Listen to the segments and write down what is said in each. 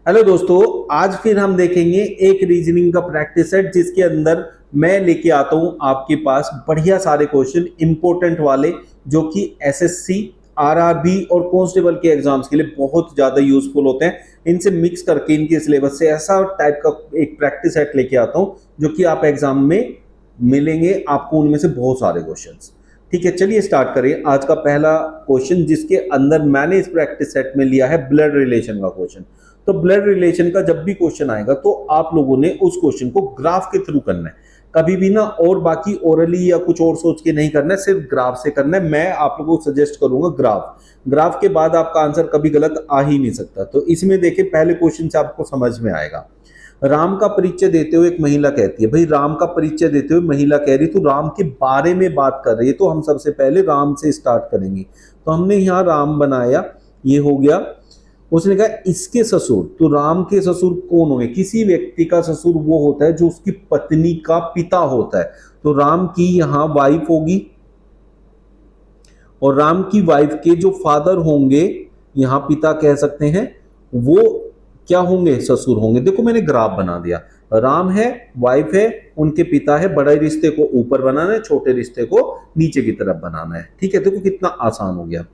Hello दोस्तों, आज फिर हम देखेंगे एक रीजनिंग का प्रैक्टिस सेट जिसके अंदर मैं लेके आता हूं आपके पास बढ़िया सारे क्वेश्चन इंपॉर्टेंट वाले जो कि एसएससी, आरआरबी और कांस्टेबल के एग्जाम्स के लिए बहुत ज्यादा यूजफुल होते हैं। इनसे मिक्स करके इनके सिलेबस से ऐसा टाइप का एक प्रैक्टिस सेट लेके आता हूं जो कि आप एग्जाम में मिलेंगे आपको उनमें से बहुत सारे क्वेश्चंस। ठीक है, चलिए स्टार्ट करें। आज का पहला क्वेश्चन जिसके अंदर मैंने इस प्रैक्टिस सेट में लिया है ब्लड रिलेशन का क्वेश्चन। तो ब्लड रिलेशन का जब भी क्वेश्चन आएगा तो आप लोगों ने उस क्वेश्चन को ग्राफ के थ्रू करना है, कभी भी ना और बाकी ओरली या कुछ और सोच के नहीं करना है, सिर्फ ग्राफ से करना है। मैं आप लोगों को सजेस्ट करूंगा ग्राफ। ग्राफ के बाद आपका आंसर कभी गलत आ ही नहीं सकता। तो इसमें देखिए, पहले क्वेश्चन से आपको समझ में आएगा। राम का परिचय देते हुए एक महिला कहती है, भाई राम का परिचय देते हुए महिला कह रही तो राम के बारे में बात कर रही है, तो हम सबसे पहले राम से स्टार्ट करेंगे। तो हमने यहाँ राम बनाया, ये हो गया। उसने कहा इसके ससुर, तो राम के ससुर कौन होंगे? किसी व्यक्ति का ससुर वो होता है जो उसकी पत्नी का पिता होता है। तो राम की यहाँ वाइफ होगी और राम की वाइफ के जो फादर होंगे, यहाँ पिता कह सकते हैं, वो क्या होंगे? ससुर होंगे। देखो मैंने ग्राफ बना दिया। राम है, वाइफ है, उनके पिता है। बड़े रिश्ते को ऊपर बनाना है, छोटे रिश्ते को नीचे की तरफ बनाना है। ठीक है, देखो कितना आसान हो गया।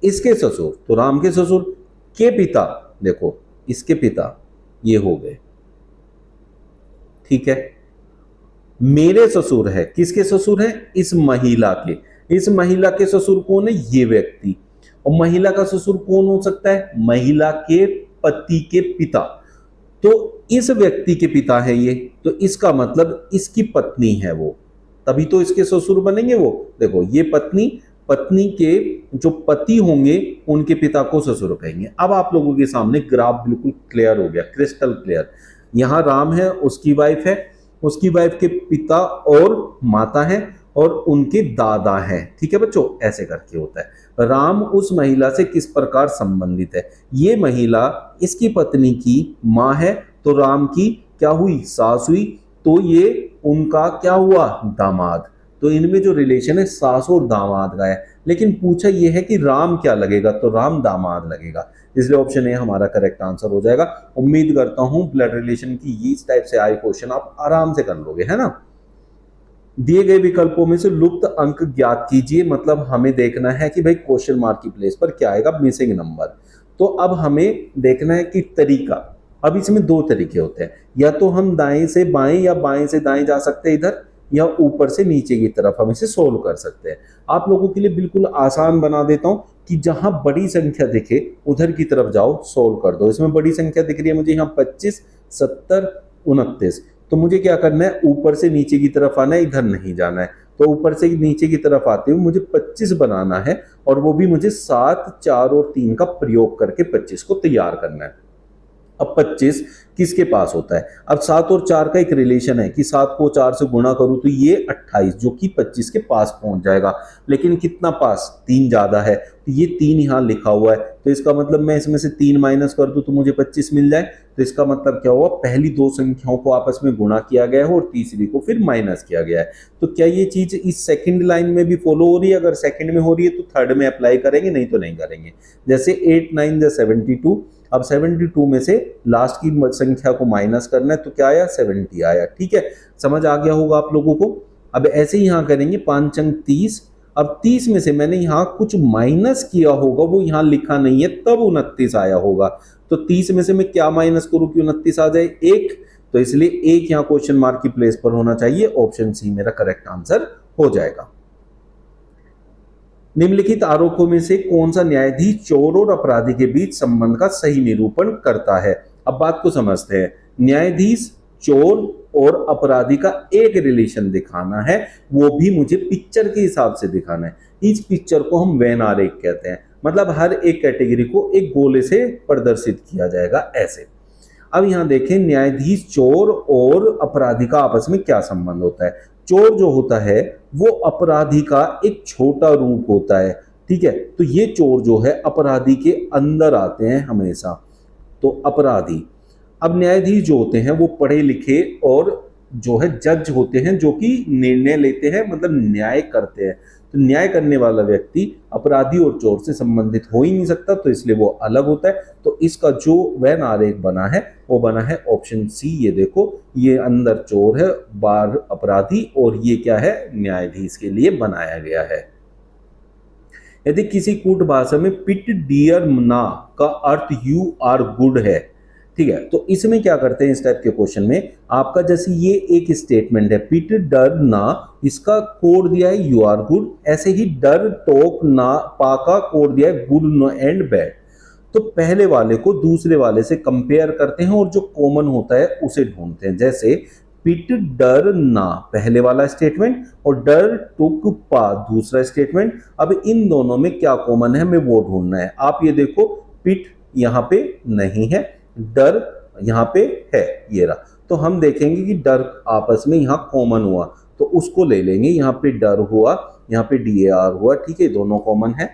इसके ससुर, तो राम के ससुर के पिता, देखो इसके पिता ये हो गए। ठीक है, मेरे ससुर है, किसके ससुर है? इस महिला के। इस महिला के ससुर कौन है? ये व्यक्ति। और महिला का ससुर कौन हो सकता है? महिला के पति के पिता। तो इस व्यक्ति के पिता है ये, तो इसका मतलब इसकी पत्नी है वो, तभी तो इसके ससुर बनेंगे वो। देखो ये पत्नी, पत्नी के जो पति होंगे उनके पिता को ससुर कहेंगे। अब आप लोगों के सामने ग्राफ बिल्कुल क्लियर हो गया, क्रिस्टल क्लियर। यहां राम है, उसकी वाइफ है, उसकी वाइफ के पिता और माता है और उनके दादा हैं। ठीक है बच्चों, ऐसे करके होता है। राम उस महिला से किस प्रकार संबंधित है? ये महिला इसकी पत्नी की मां है, तो राम की क्या हुई? सास हुई। तो ये उनका क्या हुआ? दामाद। तो इनमें जो रिलेशन है सास और दामाद का है। लेकिन पूछा यह है कि राम क्या लगेगा, तो राम दामाद लगेगा। इसलिए ऑप्शन ए हमारा करेक्ट आंसर हो जाएगा। उम्मीद करता हूं ब्लड रिलेशन की इस टाइप से आए क्वेश्चन आप आराम से कर लोगे, है ना। दिए गए विकल्पों में से लुप्त अंक ज्ञात कीजिए, मतलब हमें देखना है कि भाई क्वेश्चन मार्क की प्लेस पर क्या आएगा? Missing number. तो अब हमें देखना है कि तरीका। अब इसमें दो तरीके होते हैं, या तो हम दाएं से बाएं या बाएं से दाएं जा सकते हैं इधर, या ऊपर से नीचे की तरफ हम इसे सोल्व कर सकते हैं। आप लोगों के लिए बिल्कुल आसान बना देता हूं कि जहां बड़ी संख्या दिखे उधर की तरफ जाओ, सोल्व कर दो। इसमें बड़ी संख्या दिख रही है मुझे यहाँ 25, 70, 29। तो मुझे क्या करना है? ऊपर से नीचे की तरफ आना है, इधर नहीं जाना है। तो ऊपर से नीचे की तरफ आते हुए मुझे 25 बनाना है, और वो भी मुझे 7, 4 और 3 का प्रयोग करके 25 को तैयार करना है। अब 25 किसके पास होता है? अब 7 और 4 का एक रिलेशन है कि 7 को 4 से गुणा करूं तो ये 28, जो कि 25 के पास पहुंच जाएगा। लेकिन कितना पास? 3 ज्यादा है, तो ये 3 यहां लिखा हुआ है। तो इसका मतलब मैं इसमें से 3 माइनस कर दूं तो मुझे 25 मिल जाए। तो इसका मतलब क्या हुआ? पहली दो संख्याओं को आपस में गुणा किया गया है और तीसरी को फिर माइनस किया गया है। तो क्या ये चीज इस सेकंड लाइन में भी फॉलो हो रही है? अगर सेकंड में हो रही है तो थर्ड में अप्लाई करेंगे, नहीं तो नहीं करेंगे। जैसे 8 9 72। अब 72 में से लास्ट की संख्या को माइनस करना है, तो क्या आया? 70 आया। ठीक है, समझ आ गया होगा आप लोगों को। अब ऐसे ही यहां करेंगे 5 अंक 30। अब 30 में से मैंने यहां कुछ माइनस किया होगा, वो यहां लिखा नहीं है, तब 29 आया होगा। तो 30 में से मैं क्या माइनस करूं कि 29 आ जाए? 1। तो इसलिए 1 यहां क्वेश्चन मार्क की प्लेस पर होना चाहिए। ऑप्शन सी मेरा करेक्ट आंसर हो जाएगा। निम्नलिखित आरोपों में से कौन सा न्यायाधीश चोर और अपराधी के बीच संबंध का सही निरूपण करता है? अब बात को समझते हैं। न्यायाधीश, चोर और अपराधी का एक रिलेशन दिखाना है, वो भी मुझे पिक्चर के हिसाब से दिखाना है। इस पिक्चर को हम वेन आरेख कहते हैं, मतलब हर एक कैटेगरी को एक गोले से प्रदर्शित किया जाएगा ऐसे। अब यहां देखें, न्यायाधीश, चोर और अपराधी का आपस में क्या संबंध होता है? चोर जो होता है वो अपराधी का एक छोटा रूप होता है। ठीक है, तो ये चोर जो है अपराधी के अंदर आते हैं हमेशा, तो अपराधी। अब न्यायाधीश जो होते हैं वो पढ़े लिखे और जो है जज होते हैं, जो कि निर्णय लेते हैं, मतलब न्याय करते हैं। तो न्याय करने वाला व्यक्ति अपराधी और चोर से संबंधित हो ही नहीं सकता, तो इसलिए वो अलग होता है। तो इसका जो वैन आरेख बना है वो बना है ऑप्शन सी। ये देखो, ये अंदर चोर है, बाहर अपराधी, और ये क्या है, न्यायाधीश के लिए बनाया गया है। यदि किसी कूट भाषा में पिट डियर ना का अर्थ यू आर गुड है, ठीक है, तो इसमें क्या करते हैं इस टाइप के क्वेश्चन में, आपका जैसे ये एक स्टेटमेंट है पिट डर ना, इसका कोड दिया है यू आर गुड, ऐसे ही डर टोक ना पा का कोड दिया है गुड नो एंड बैड। तो पहले वाले को दूसरे वाले से कंपेयर करते हैं और जो कॉमन होता है उसे ढूंढते हैं। जैसे पिट डर ना पहले वाला स्टेटमेंट और डर टुक पा दूसरा स्टेटमेंट। अब इन दोनों में क्या कॉमन है हमें वो ढूंढना है। आप ये देखो, पिट यहां पे नहीं है, डर यहां पे है, ये रहा। तो हम देखेंगे कि डर आपस में यहां कॉमन हुआ तो उसको ले लेंगे। यहां पे डर हुआ, यहां पे DAR हुआ, ठीक है, दोनों कॉमन है।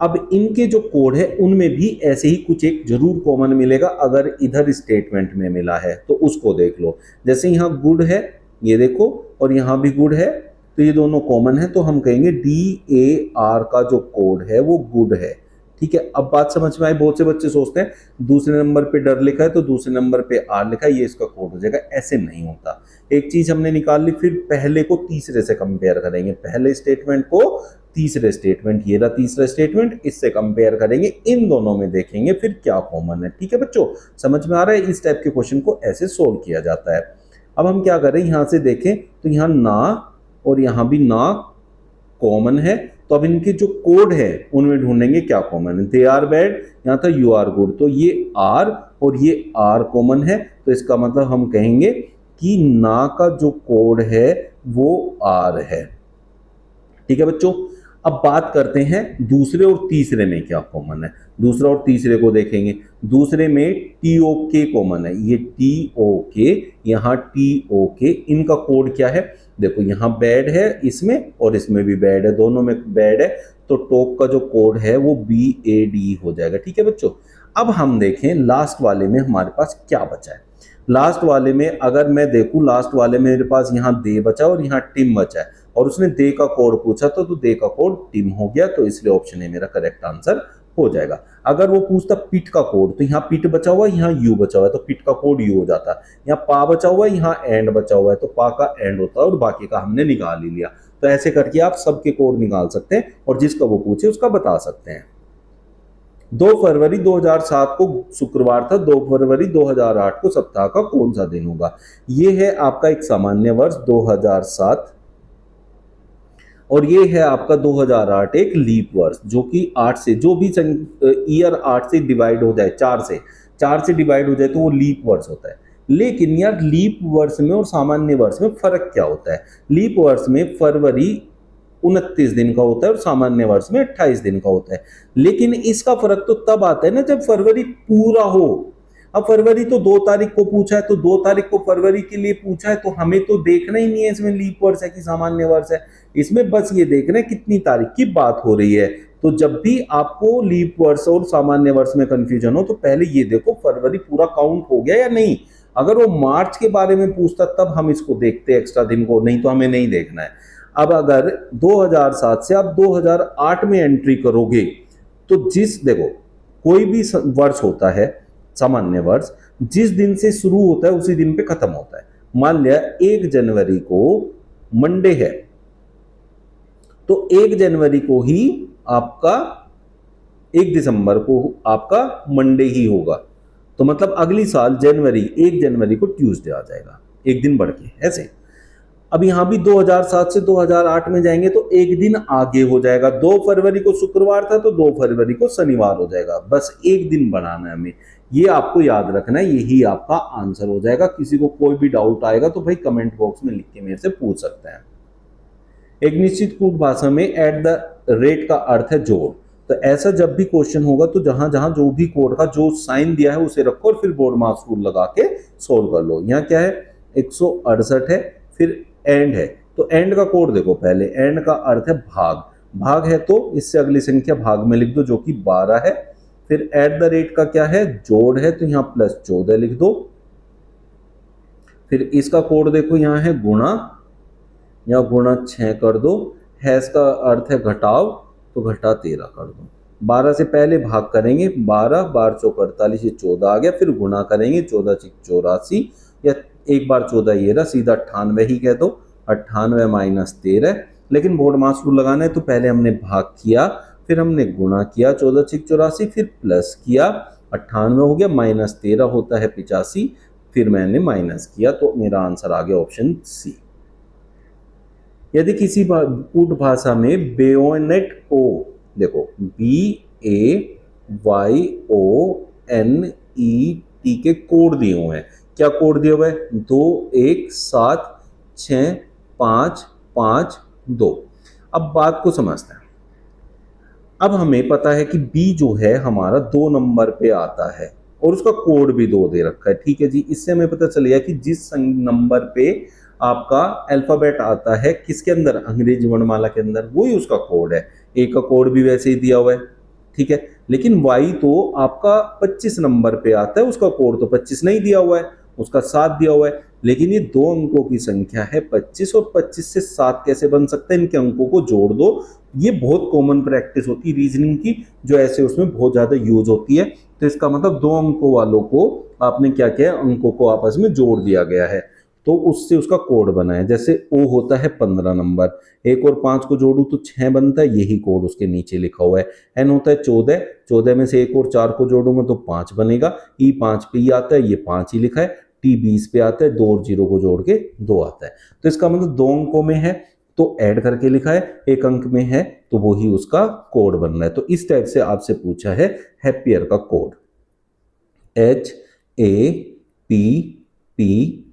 अब इनके जो कोड है उनमें भी ऐसे ही कुछ एक जरूर कॉमन मिलेगा, अगर इधर स्टेटमेंट में मिला है तो उसको देख लो। जैसे यहां गुड है, ये देखो, और यहां भी गुड है, तो ये दोनों कॉमन है, तो हम कहेंगे DAR का जो कोड है वो गुड है। ठीक है, अब बात समझ में आई। बहुत से बच्चे सोचते हैं दूसरे नंबर पे डर लिखा है तो दूसरे नंबर पे आर लिखा है, ये इसका कोड हो जाएगा। ऐसे नहीं होता। एक चीज हमने निकाल ली, फिर पहले को तीसरे से कंपेयर करेंगे, पहले स्टेटमेंट को तीसरे स्टेटमेंट, ये रहा तीसरा स्टेटमेंट, इससे कंपेयर करेंगे, इन दोनों में देखेंगे फिर क्या कॉमन है। ठीक है बच्चों, समझ में आ रहा है? इस टाइप के क्वेश्चन को ऐसे सोल्व किया जाता है। अब हम क्या करें, यहां से देखें तो यहां ना और यहां भी ना कॉमन है, तो अब इनके जो कोड है उनमें ढूंढेंगे क्या कॉमन है। दे आर बैड, यहां था यू आर गुड, तो ये आर और ये आर कॉमन है, तो इसका मतलब हम कहेंगे कि ना का जो कोड है वो आर है। ठीक है बच्चों, अब बात करते हैं दूसरे और तीसरे में क्या कॉमन है। दूसरा और तीसरे को देखेंगे। दूसरे में TOK कॉमन है, ये TOK, यहाँ TOK, इनका कोड क्या है, देखो यहाँ बैड है इसमें और इसमें भी बैड है, दोनों में बैड है, तो टोक का जो कोड है वो BAD हो जाएगा। ठीक है बच्चों, अब हम देखें लास्ट वाले में हमारे पास क्या बचा है। लास्ट वाले में अगर मैं देखूं, लास्ट वाले में मेरे पास यहाँ दे बचा और यहाँ टिम बचा है, और उसने दे का कोड पूछा तो दे का कोड टिम हो गया, तो इसलिए ऑप्शन ए मेरा करेक्ट आंसर हो जाएगा। अगर वो पूछता पिट का कोड, तो यहाँ पिट बचा हुआ है, यहाँ यू बचा हुआ है, तो पिट का कोड यू हो जाता। यहाँ पा बचा हुआ है, यहाँ एंड बचा हुआ है, तो पा का एंड होता है, और बाकी का हमने निकाल ही लिया। तो ऐसे करके आप सबके कोड निकाल सकते हैं और जिसका वो पूछे उसका बता सकते हैं। 2 फरवरी 2007 को शुक्रवार था, 2 फरवरी 2008 को सप्ताह का कौन सा दिन होगा। ये है आपका एक सामान्य वर्ष 2007, और ये है आपका 2008 एक लीप वर्ष, जो कि 8 से, जो भी ईयर 8 से डिवाइड हो जाए, 4 से डिवाइड हो जाए तो वो लीप वर्ष होता है। लेकिन यार लीप वर्ष में और सामान्य वर्ष में फर्क क्या होता है। लीप वर्ष में फरवरी 29 दिन का होता है और सामान्य वर्ष में 28 दिन का होता है। लेकिन इसका फर्क तो तब आता है ना जब फरवरी पूरा हो। अब फरवरी तो 2 तारीख को पूछा है, तो 2 तारीख को फरवरी के लिए पूछा है, तो हमें तो देखना ही नहीं है इसमें लीप वर्ष है कि सामान्य वर्ष है। इसमें बस ये देखना है कितनी तारीख की बात हो रही है। तो जब भी आपको लीप वर्ष और सामान्य वर्ष में कंफ्यूजन हो तो पहले ये देखो फरवरी पूरा काउंट हो गया या नहीं। अगर वो मार्च के बारे में पूछता तब हम इसको देखते एक्स्ट्रा दिन को, नहीं तो हमें नहीं देखना है। अब अगर 2007 से आप 2008 में एंट्री करोगे तो देखो कोई भी वर्ष होता है सामान्य वर्ष, जिस दिन से शुरू होता है उसी दिन पे खत्म होता है। मान लिया 1 जनवरी को मंडे है, तो 1 जनवरी को ही आपका 1 दिसंबर को आपका मंडे ही होगा, तो मतलब अगली साल 1 जनवरी को ट्यूसडे आ जाएगा, एक दिन बढ़ के ऐसे। अब यहां भी 2007 से 2008 में जाएंगे तो एक दिन आगे हो जाएगा। 2 फरवरी को शुक्रवार था तो 2 फरवरी को शनिवार हो जाएगा। बस एक दिन बढ़ाना है हमें, ये आपको याद रखना है, यही आपका आंसर हो जाएगा। किसी को कोई भी डाउट आएगा तो भाई कमेंट बॉक्स में लिख के मेरे से पूछ सकते हैं। एक निश्चित कूट भाषा में एट द रेट का अर्थ है जोड़। तो ऐसा जब भी क्वेश्चन होगा तो जहां जहां जो भी कोड का जो साइन दिया है उसे रखो और फिर बोर्ड मार्क्स रूल लगा के सोल्व कर लो। यहाँ क्या है 168 है, फिर एंड है, तो एंड का कोड देखो पहले। एंड का अर्थ है भाग, भाग है तो इससे अगली संख्या भाग में लिख दो जो कि 12 है। फिर एट द रेट का क्या है जोड़ है, तो यहाँ +14 लिख दो। फिर इसका कोड देखो यहाँ है गुणा, या गुणा 6 कर दो। हैज का अर्थ है घटाव, तो घटा 13 कर दो। 12 से पहले भाग करेंगे, 12 12 चौक 48, ये 14 आ गया। फिर गुणा करेंगे, 14 6 84, या एक बार 14 ये रहा, सीधा 98 ही कह दो। 98 माइनस 13, लेकिन बोर्ड मास रूल लगाना है तो पहले हमने भाग किया, फिर हमने गुणा किया 14 6 84, फिर प्लस किया 98 हो गया, माइनस 13 होता है 85, फिर मैंने माइनस किया, तो मेरा आंसर आ गया ऑप्शन सी। यदि किसी कूट भाषा में बेयोनेट को, देखो BAYONET के कोड दिए हुए हैं। क्या कोड दिए हुए हैं? 2 1 7 6 5 5 2। अब बात को समझते हैं। अब हमें पता है कि बी जो है हमारा 2 नंबर पे आता है और उसका कोड भी 2 दे रखा है, ठीक है जी। इससे हमें पता चल गया कि जिस नंबर पे आपका अल्फाबेट आता है किसके अंदर, अंग्रेजी वर्णमाला के अंदर, वही उसका कोड है। ए का कोड भी वैसे ही दिया हुआ है, ठीक है। लेकिन वाई तो आपका 25 नंबर पे आता है, उसका कोड तो 25 नहीं दिया हुआ है, उसका 7 दिया हुआ है। लेकिन ये 2 अंकों की संख्या है 25, और 25 से 7 कैसे बन सकता है? इनके अंकों को जोड़ दो। ये बहुत कॉमन प्रैक्टिस होती है रीजनिंग की, जो ऐसे उसमें बहुत ज्यादा यूज होती है। तो इसका मतलब 2 अंकों वालों को आपने क्या किया, अंकों को आपस में जोड़ दिया गया है, तो उससे उसका कोड बना है। जैसे ओ होता है 15 नंबर, 1 और 5 को जोड़ू तो 6 बनता है, यही कोड उसके नीचे लिखा हुआ है। एन होता है 14, 14 में से 1 और 4 को जोड़ूंगा तो 5 बनेगा। ई 5 पे ही आता है, ये 5 ही लिखा है। टी 20 पे आता है, 2 और 0 को जोड़ के 2 आता है। तो इसका मतलब 2 अंकों में है तो ऐड करके लिखा है, 1 अंक में है तो वो ही उसका कोड बन रहा है। तो इस टाइप से आपसे पूछा है हैप्पियर का कोड, HAPPIER।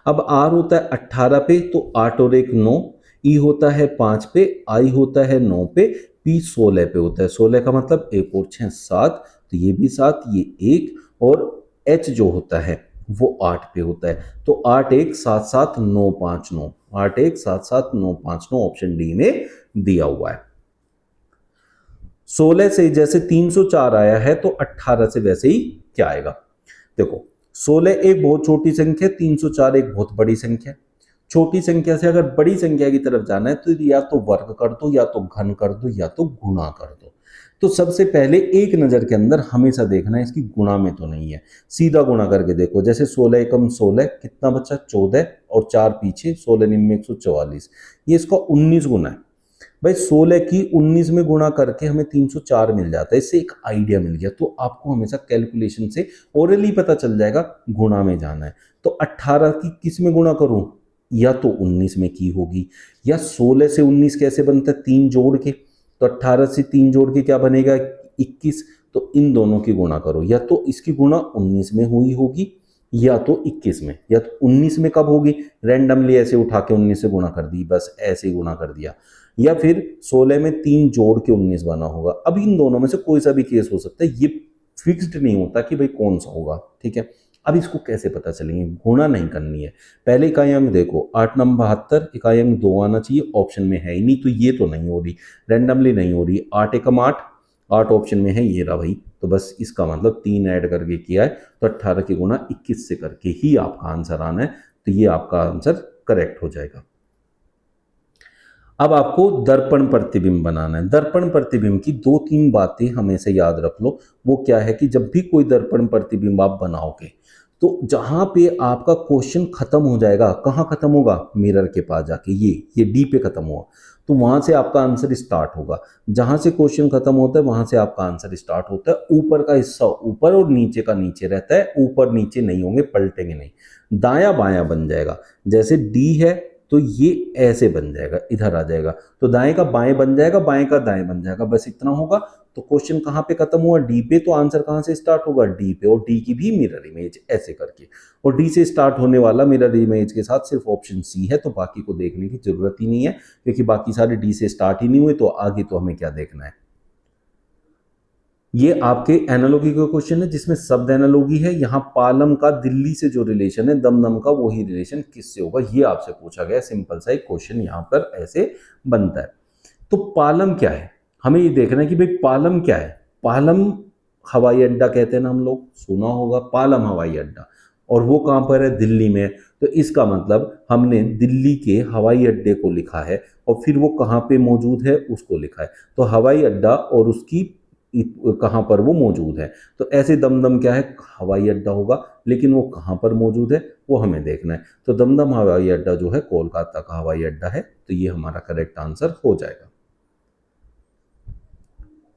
अब आर होता है 18 पे, तो 8 और 1 9, ई होता है 5 पे, आई होता है 9 पे, पी 16 पे होता है। 16 का मतलब 1 और 6 7, तो ये भी 7, ये 1, और एच जो होता है वो 8 पे होता है। तो 8 1 7 7 9 5 9, 8 1 7 7 9 5 9 ऑप्शन डी में दिया हुआ है। 16 से जैसे 304 आया है तो 18 से वैसे ही क्या आएगा? देखो 16 एक बहुत छोटी संख्या, 304 एक बहुत बड़ी संख्या। छोटी संख्या से अगर बड़ी संख्या की तरफ जाना है तो या तो वर्ग कर दो, या तो घन कर दो, या तो गुणा कर दो। तो सबसे पहले एक नजर के अंदर हमेशा देखना है इसकी गुणा में तो नहीं है, सीधा गुणा करके देखो। जैसे 16 एकम 16 कितना बचा? 14, और 4 पीछे, 16 निम्न 144, ये इसका 19 गुना है। भाई 16 की 19 में गुणा करके हमें 304 मिल जाता है। इससे एक आइडिया मिल गया। तो आपको हमेशा कैलकुलेशन से ओरली पता चल जाएगा गुणा में जाना है। तो 18 की किस में गुणा करूं? या तो 19 में की होगी, या 16 से 19 कैसे बनता है? 3 जोड़ के। तो 18 से 3 जोड़ के क्या बनेगा? 21। तो इन दोनों की गुणा करो, या तो इसकी गुणा 19 में हुई होगी, या तो 21 में। या तो 19 में कब होगी? रैंडमली ऐसे उठा के 19 से गुणा कर दी, बस ऐसे ही गुणा कर दिया। या फिर 16 में 3 जोड़ के 19 बना होगा। अब इन दोनों में से कोई सा भी केस हो सकता है, ये फिक्स्ड नहीं होता कि भाई कौन सा होगा, ठीक है। अब इसको कैसे पता चलेंगे? गुणा नहीं करनी है। पहले इकाई अंक देखो, 8 नंबर 72, इकाई अंक 2 आना चाहिए, ऑप्शन में है ही नहीं, तो ये तो नहीं हो रही, रैंडमली नहीं हो रही। 8 एकम 8, 8 ऑप्शन में है, ये रहा भाई। तो बस इसका मतलब 3 ऐड करके किया है, तो 18 की गुणा 21 से करके ही आपका आंसर आना है। तो ये आपका आंसर करेक्ट हो जाएगा। अब आपको दर्पण प्रतिबिंब बनाना है। दर्पण प्रतिबिंब की 2-3 बातें हमेशा याद रख लो। वो क्या है कि जब भी कोई दर्पण प्रतिबिंब आप बनाओगे तो जहां पे आपका क्वेश्चन खत्म हो जाएगा, कहां खत्म होगा? मिरर के पास जाके, ये डी पे खत्म हुआ, तो वहां से आपका आंसर स्टार्ट होगा। जहां से क्वेश्चन खत्म होता है वहां से आपका आंसर स्टार्ट होता है। ऊपर का हिस्सा ऊपर और नीचे का नीचे रहता है, ऊपर नीचे नहीं होंगे, पलटेंगे नहीं। दाया बाया बन जाएगा। जैसे डी है तो ये ऐसे बन जाएगा, इधर आ जाएगा, तो दाएं का बाएं बन जाएगा, बाएं का दाएं बन जाएगा, बस इतना होगा। तो क्वेश्चन कहां पे खत्म हुआ? डी पे। तो आंसर कहां से स्टार्ट होगा? डी पे, और डी की भी मिरर इमेज ऐसे करके। और डी से स्टार्ट होने वाला मिरर इमेज के साथ सिर्फ ऑप्शन सी है, तो बाकी को देखने की जरूरत ही नहीं है, क्योंकि बाकी सारे डी से स्टार्ट ही नहीं हुए, तो आगे तो हमें क्या देखना है। ये आपके एनालॉगी का क्वेश्चन है जिसमें शब्द एनालॉगी है। यहाँ पालम का दिल्ली से जो रिलेशन है, दमदम का वही रिलेशन किससे होगा, ये आपसे पूछा गया। सिंपल सा एक क्वेश्चन यहाँ पर ऐसे बनता है। तो पालम क्या है, हमें ये देखना है कि भाई पालम क्या है। पालम हवाई अड्डा कहते हैं ना हम लोग, सुना होगा पालम हवाई अड्डा। और वो कहाँ पर है, दिल्ली में है। तो इसका मतलब हमने दिल्ली के हवाई अड्डे को लिखा है और फिर वो कहाँ पे मौजूद है उसको लिखा है। तो हवाई अड्डा और उसकी कहाँ पर वो मौजूद है। तो ऐसे दमदम क्या है, हवाई अड्डा होगा, लेकिन वो कहाँ पर मौजूद है वो हमें देखना है। तो दमदम हवाई अड्डा जो है कोलकाता का हवाई अड्डा है। तो ये हमारा करेक्ट आंसर हो जाएगा।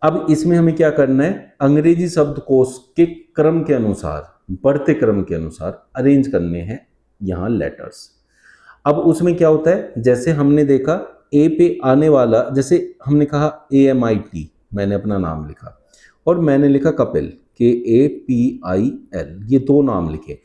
अब इसमें हमें क्या करना है, अंग्रेजी शब्दकोश के क्रम के अनुसार, बढ़ते क्रम के अनुसार अरेंज करने हैं यहाँ लेटर्स। अब उसमें क्या होता है, जैसे हमने देखा ए पे आने वाला, जैसे हमने कहा AMIT, मैंने अपना नाम लिखा और मैंने लिखा कपिल, KAPIL, ये दो नाम लिखे।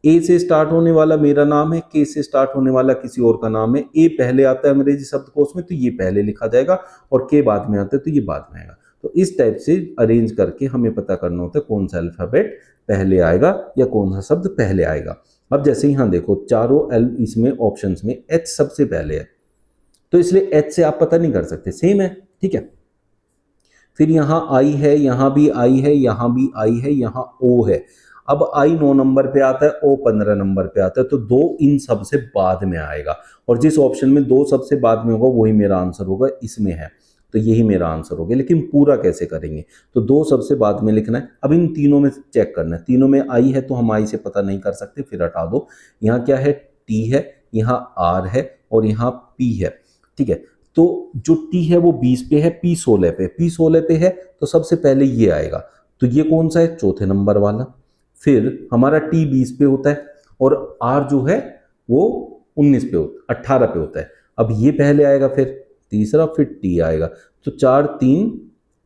ए से स्टार्ट होने वाला मेरा नाम है, के से स्टार्ट होने वाला किसी और का नाम है। ए पहले आता है अंग्रेजी शब्दकोश में तो ये पहले लिखा जाएगा और के बाद में आता है तो ये बाद में आएगा। तो इस टाइप से अरेंज करके हमें पता करना होता है कौन सा अल्फाबेट पहले आएगा या कौन सा शब्द पहले आएगा। अब जैसे यहाँ देखो चारों एल इसमें ऑप्शंस में एच सबसे पहले है, तो इसलिए एच से आप पता नहीं कर सकते, सेम है, ठीक है। फिर यहाँ आई है, यहाँ भी आई है, यहाँ भी आई है, यहाँ ओ है। अब आई 9 नंबर पे आता है, ओ 15 नंबर पे आता है, तो दो इन सब से बाद में आएगा और जिस ऑप्शन में दो सबसे बाद में होगा वही मेरा आंसर होगा, इसमें है तो यही मेरा आंसर हो गया। लेकिन पूरा कैसे करेंगे, तो दो सबसे बाद में लिखना है। अब इन तीनों में चेक करना है, तीनों में आई है तो हम आई से पता नहीं कर सकते, फिर हटा दो। यहाँ क्या है, टी है, यहाँ आर है और यहाँ पी है, ठीक है। तो जो टी है वो 20 पे है, पी 16 पे, पी 16 पे है तो सबसे पहले ये आएगा। तो ये कौन सा है, चौथे नंबर वाला। फिर हमारा टी 20 पे होता है और आर जो है वो 19 पे होता, 18 पे होता है। अब ये पहले आएगा, फिर तीसरा, फिर टी आएगा। तो 4 3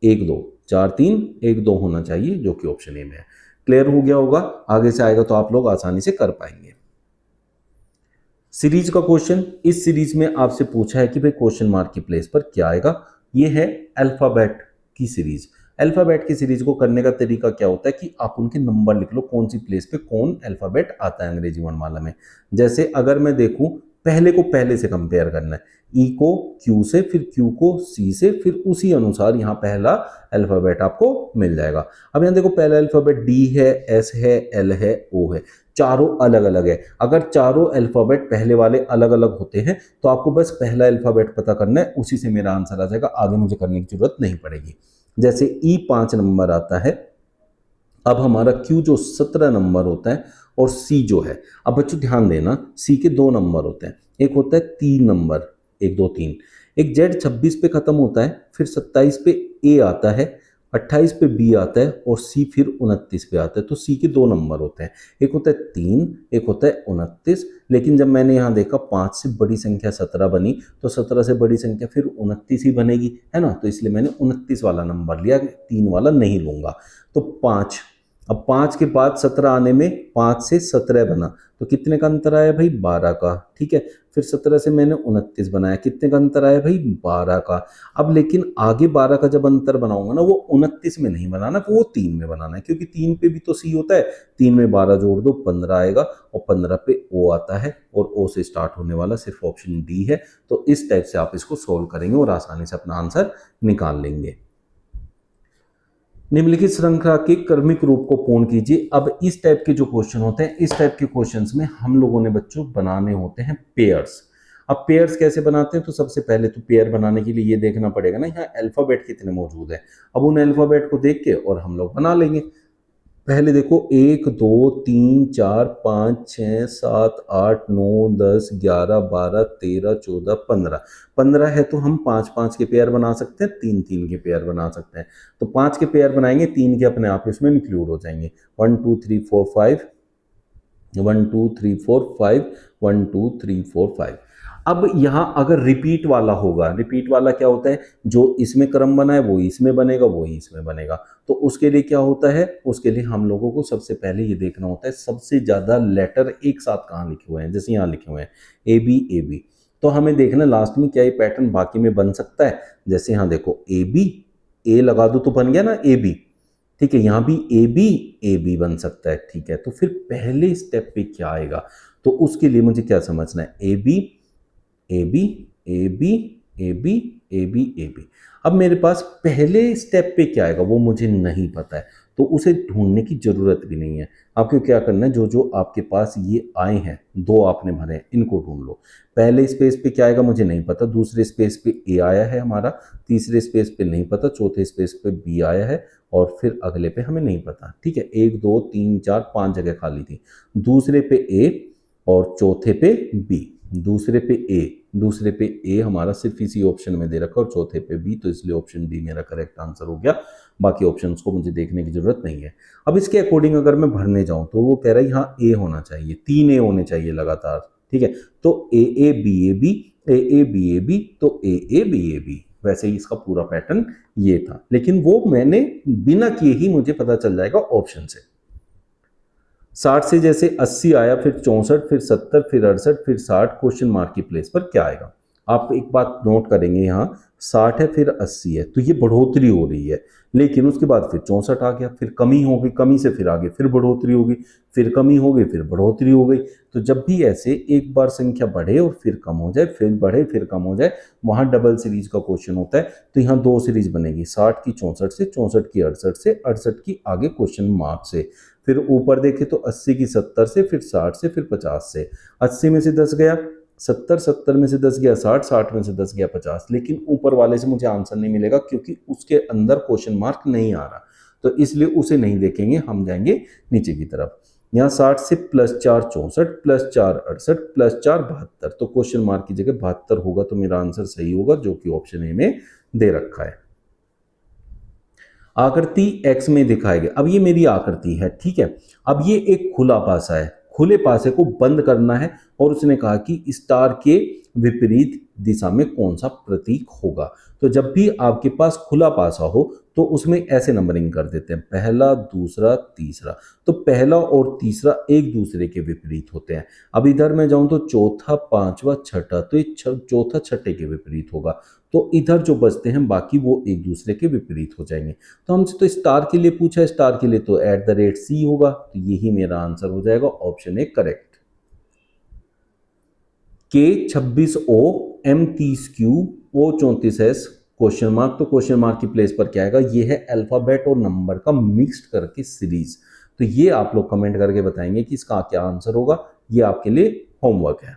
1 2, 4 3 1 2 होना चाहिए, जो कि ऑप्शन ए में है। क्लियर हो गया होगा, आगे से आएगा तो आप लोग आसानी से कर पाएंगे। सीरीज का क्वेश्चन, इस सीरीज में आपसे पूछा है कि भाई क्वेश्चन मार्क की प्लेस पर क्या आएगा। ये है अल्फाबेट की सीरीज। अल्फाबेट की सीरीज को करने का तरीका क्या होता है कि आप उनके नंबर लिख लो, कौन सी प्लेस पे कौन अल्फाबेट आता है अंग्रेजी वर्णमाला में। जैसे अगर मैं देखूं, पहले को पहले से कंपेयर करना है, ई को क्यू से, फिर क्यू को सी से, फिर उसी अनुसार यहाँ पहला अल्फाबेट आपको मिल जाएगा। अब यहाँ देखो पहला अल्फाबेट डी है, एस है, एल है, ओ है, चारों अलग अलग है। अगर चारों अल्फाबेट पहले वाले अलग अलग होते हैं तो आपको बस पहला अल्फाबेट पता करना है, उसी से मेरा आंसर आ जाएगा, आगे मुझे करने की जरूरत नहीं पड़ेगी। जैसे ई 5 नंबर आता है, अब हमारा क्यू जो 17 नंबर होता है और सी जो है, अब बच्चों ध्यान देना, सी के 2 नंबर होते हैं, एक होता है 3 नंबर, 1 2 3, एक जेड 26 पे खत्म होता है, फिर 27 पे ए आता है, 28 पे बी आता है और सी फिर 29 पे आता है। तो सी के 2 नंबर होते हैं, एक होता है 3, एक होता है 29। लेकिन जब मैंने यहाँ देखा 5 से बड़ी संख्या 17 बनी, तो 17 से बड़ी संख्या फिर 29 ही बनेगी, है ना। तो इसलिए मैंने 29 वाला नंबर लिया, 3 वाला नहीं लूंगा। तो 5, अब 5 के बाद 17 आने में 5 से 17 बना, तो कितने का अंतर आया भाई, 12 का, ठीक है। फिर 17 से मैंने 29 बनाया, कितने का अंतर आया भाई, 12 का। अब लेकिन आगे 12 का जब अंतर बनाऊंगा ना, वो 29 में नहीं बनाना, वो 3 में बनाना है, क्योंकि 3 पे भी तो सी होता है। 3 में 12 जोड़ दो, 15 आएगा और 15 पे ओ आता है और ओ से स्टार्ट होने वाला सिर्फ ऑप्शन डी है। तो इस टाइप से आप इसको सोल्व करेंगे और आसानी से अपना आंसर निकाल लेंगे। निम्नलिखित श्रृंखला के क्रमिक रूप को पूर्ण कीजिए। अब इस टाइप के जो क्वेश्चन होते हैं, इस टाइप के क्वेश्चंस में हम लोगों ने बच्चों बनाने होते हैं पेयर्स। अब पेयर्स कैसे बनाते हैं, तो सबसे पहले तो पेयर बनाने के लिए ये देखना पड़ेगा ना, यहाँ अल्फाबेट कितने मौजूद है। अब उन अल्फाबेट को देख के और हम लोग बना लेंगे। पहले देखो 1 2 3 4 5 6 7 8 9 10 11 12 13 14 15, 15 है तो हम 5 5 के पेयर बना सकते हैं, 3 3 के पेयर बना सकते हैं। तो 5 के पेयर बनाएंगे, 3 के अपने आप इसमें इंक्लूड हो जाएंगे। 1 2 3 4 5, 1 2 3 4 5, 1 2 3 4 5। अब यहाँ अगर रिपीट वाला होगा, रिपीट वाला क्या होता है, जो इसमें क्रम बना है वो इसमें बनेगा, वही इसमें बनेगा। तो उसके लिए क्या होता है, उसके लिए हम लोगों को सबसे पहले ये देखना होता है सबसे ज्यादा लेटर एक साथ कहाँ लिखे हुए हैं। जैसे यहाँ लिखे हुए हैं ए बी, तो हमें देखना लास्ट में क्या ये पैटर्न बाकी में बन सकता है। जैसे यहाँ देखो ए बी, ए लगा दो तो बन गया ना ए बी, ठीक है। यहाँ भी ए बी बन सकता है, ठीक है। तो फिर पहले स्टेप पे क्या आएगा, तो उसके लिए मुझे क्या समझना है, A B A B A B A B A B A B. अब मेरे पास पहले स्टेप पे क्या आएगा वो मुझे नहीं पता है, तो उसे ढूंढने की जरूरत भी नहीं है। आपको क्या करना है, जो जो आपके पास ये आए हैं, दो आपने भरे हैं, इनको ढूंढ लो। पहले स्पेस पे क्या आएगा मुझे नहीं पता, दूसरे स्पेस पे ए आया है हमारा, तीसरे स्पेस पे नहीं पता, चौथे स्पेस पे बी आया है, और फिर अगले पे हमें नहीं पता। ठीक है, 1 2 3 4 5 जगह खाली थी। दूसरे पे ए और चौथे पे बी। दूसरे पे ए, दूसरे पे ए हमारा सिर्फ इसी ऑप्शन में दे रखा और चौथे पे बी, तो इसलिए ऑप्शन बी मेरा करेक्ट आंसर हो गया। बाकी ऑप्शंस को मुझे देखने की जरूरत नहीं है। अब इसके अकॉर्डिंग अगर मैं भरने जाऊं तो वो कह रहा है यहाँ ए होना चाहिए, 3 ए होने चाहिए लगातार। ठीक है, तो A A B A B, A A B A B, तो A A B A B. वैसे ही इसका पूरा पैटर्न ये था, लेकिन वो मैंने बिना किए ही मुझे पता चल जाएगा ऑप्शन से। 60 से जैसे 80 आया, फिर 64, फिर 70, फिर 68, फिर 60, क्वेश्चन मार्क की प्लेस पर क्या आएगा। आप एक बात नोट करेंगे, यहाँ 60 है फिर 80 है, तो ये बढ़ोतरी हो रही है। लेकिन उसके बाद फिर 64 आ गया, फिर कमी हो गई, कमी से फिर आगे फिर बढ़ोतरी हो गई, फिर कमी हो गई, फिर बढ़ोतरी हो गई। तो जब भी ऐसे एक बार संख्या बढ़े और फिर कम हो जाए, फिर बढ़े फिर कम हो जाए, वहां डबल सीरीज का क्वेश्चन होता है। तो यहाँ दो सीरीज बनेगी, 60 की 64 से, 64 की 68 से, 68 की आगे क्वेश्चन मार्क से। फिर ऊपर देखे तो 80 की 70 से, फिर 60 से, फिर 50 से। 80 में से 10 गया 70, 70 में से 10 गया 60, 60 में से 10 गया 50। लेकिन ऊपर वाले से मुझे आंसर नहीं मिलेगा क्योंकि उसके अंदर क्वेश्चन मार्क नहीं आ रहा, तो इसलिए उसे नहीं देखेंगे, हम जाएंगे नीचे की तरफ। यहाँ 60 से +4 64, +4 68, +4 72, तो क्वेश्चन मार्क की जगह 72 होगा, तो मेरा आंसर सही होगा, जो कि ऑप्शन ए में दे रखा है। आकृति एक्स में दिखाई गई। अब ये मेरी आकृति है, ठीक है। अब ये एक खुला पासा है, खुले पासे को बंद करना है, और उसने कहा कि स्टार के विपरीत दिशा में कौन सा प्रतीक होगा। तो जब भी आपके पास खुला पासा हो तो उसमें ऐसे नंबरिंग कर देते हैं, पहला दूसरा तीसरा। तो पहला और तीसरा एक दूसरे के विपरीत होते हैं। अब इधर मैं जाऊं तो चौथा पांचवा छठा, तो ये चौथा छठे के विपरीत होगा। तो इधर जो बचते हैं बाकी वो एक दूसरे के विपरीत हो जाएंगे। तो हमसे तो स्टार के लिए पूछा है, स्टार के लिए तो @C होगा, तो यही मेरा आंसर हो जाएगा, option A correct. K 26O M 30Q O 34S question mark, तो क्वेश्चन मार्क की प्लेस पर क्या आएगा, ये है अल्फाबेट और नंबर का मिक्स्ड करके सीरीज। तो ये आप लोग कमेंट करके बताएंगे कि इसका क्या आंसर होगा, ये आपके लिए होमवर्क है।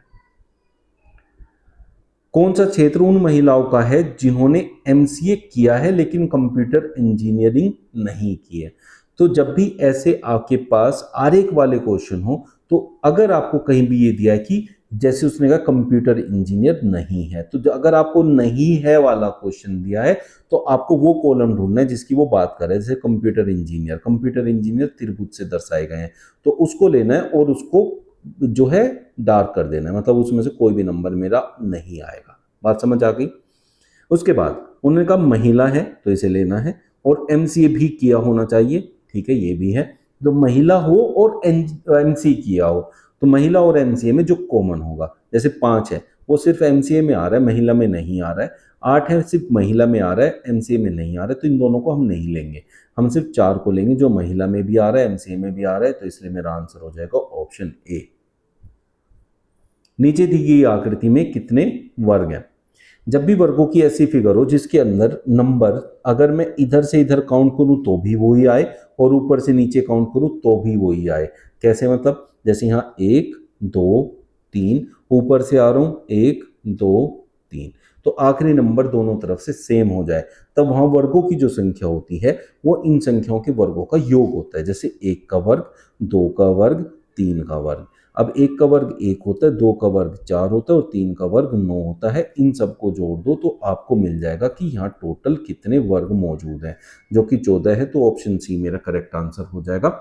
कौन सा क्षेत्र उन महिलाओं का है जिन्होंने MCA किया है लेकिन कंप्यूटर इंजीनियरिंग नहीं की है। तो जब भी ऐसे आपके पास आरेख वाले क्वेश्चन हो, तो अगर आपको कहीं भी ये दिया है कि जैसे उसने कहा कंप्यूटर इंजीनियर नहीं है, तो अगर आपको नहीं है वाला क्वेश्चन दिया है तो आपको वो कॉलम ढूंढना है जिसकी वो बात कर रहे हैं। जैसे कंप्यूटर इंजीनियर त्रिभुज से दर्शाए गए हैं, तो उसको लेना है और उसको जो है डार्क कर देना है, मतलब उसमें से कोई भी नंबर मेरा नहीं आएगा। बात समझ आ गई। उसके बाद उन्होंने कहा महिला है तो इसे लेना है, और MCA भी किया होना चाहिए, ठीक है, ये भी है। तो महिला हो और MCA किया हो, तो महिला और MCA में जो कॉमन होगा, जैसे 5 है वो सिर्फ MCA में आ रहा है, महिला में नहीं आ रहा है। 8 है सिर्फ महिला में आ रहा है, MCA में नहीं आ रहा है, तो इन दोनों को हम नहीं लेंगे, हम सिर्फ 4 को लेंगे जो महिला में भी आ रहा है, MCA में भी आ रहा है, तो इसलिए मेरा आंसर हो जाएगा ऑप्शन ए। नीचे दी गई आकृति में कितने वर्ग हैं। जब भी वर्गों की ऐसी फिगर हो जिसके अंदर नंबर अगर मैं इधर से इधर काउंट करूं तो भी वही आए, और ऊपर से नीचे काउंट करूं तो भी वही आए। कैसे, मतलब जैसे यहाँ 1 2 3, ऊपर से आ रहा हूं 1 2 3, तो आखिरी नंबर दोनों तरफ से सेम हो जाए, तब वहां वर्गों की जो संख्या होती है वो इन संख्याओं के वर्गों का योग होता है। जैसे 1 का वर्ग, 2 का वर्ग, 3 का वर्ग। अब 1 का वर्ग 1 होता है, 2 का वर्ग 4 होता है, और 3 का वर्ग 9 होता है। इन सबको जोड़ दो तो आपको मिल जाएगा कि यहाँ टोटल कितने वर्ग मौजूद हैं, जो कि 14 है। तो ऑप्शन सी मेरा करेक्ट आंसर हो जाएगा।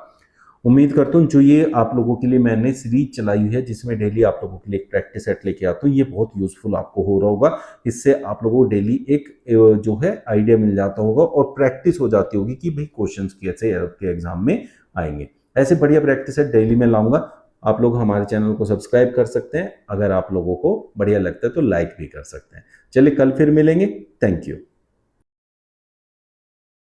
उम्मीद करता हूँ जो ये आप लोगों के लिए मैंने सीरीज चलाई हुई है जिसमें डेली आप लोगों के लिए एक प्रैक्टिस सेट लेके आता हूँ, ये बहुत यूजफुल आपको हो रहा होगा। इससे आप लोगों को डेली एक जो है आइडिया मिल जाता होगा और प्रैक्टिस हो जाती होगी कि भाई क्वेश्चंस कैसे आपके एग्जाम में आएंगे। ऐसे बढ़िया प्रैक्टिस सेट डेली में लाऊंगा। आप लोग हमारे चैनल को सब्सक्राइब कर सकते हैं, अगर आप लोगों को बढ़िया लगता है तो लाइक भी कर सकते हैं। चलिए कल फिर मिलेंगे, थैंक यू।